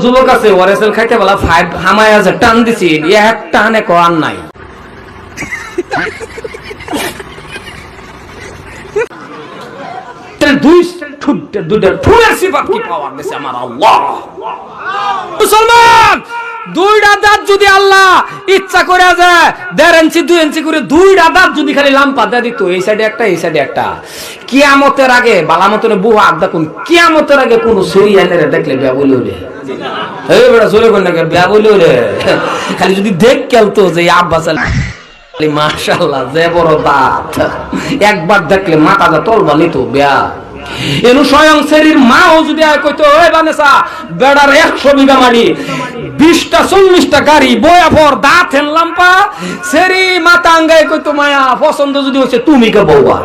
যুবক আছে ওয়ারেসেল খাইতে বলা 5 হামায়া যে টান দিছি এক টানে কোয়ান নাই। দুইটা ফুলের সিফাত কি পাওয়ার দিছে আমার আল্লাহ। মুসলমান দুইটা দাঁত যদি আল্লাহ ইচ্ছা করে যায় 1.5 ইঞ্চি 2 ইঞ্চি করে দুইটা দাঁত যদি খালি লাম্পা দিয়ে দিত, এই সাইডে একটা এই সাইডে একটা, কিয়ামতের আগে বালামতের বহু আড্ডা কোন কিয়ামতের আগে কোন সরিয়ানের দেখলে বিয়া বলে ওরে এই বেটা চলে কোন নাকি বিয়া বলে ওরে খালি যদি দেখ খেলতো যে আব্বাস আলী মাশাআল্লাহ যে বড় দাঁত, একবার দেখলে মাথাটা তলবা নিত বিয়া। এনু স্বয়ং শরীর মাও যদি কইতো ওই বানেসা বেড়ার 100 বিঘা মাটি 20টা 40টা গাড়ি বয়া পর দাঁত হেনলাম পা সেরি মাথা আঙ্গাই কইতো মায়া পছন্দ যদি হচ্ছে তুমি কে বউয়া।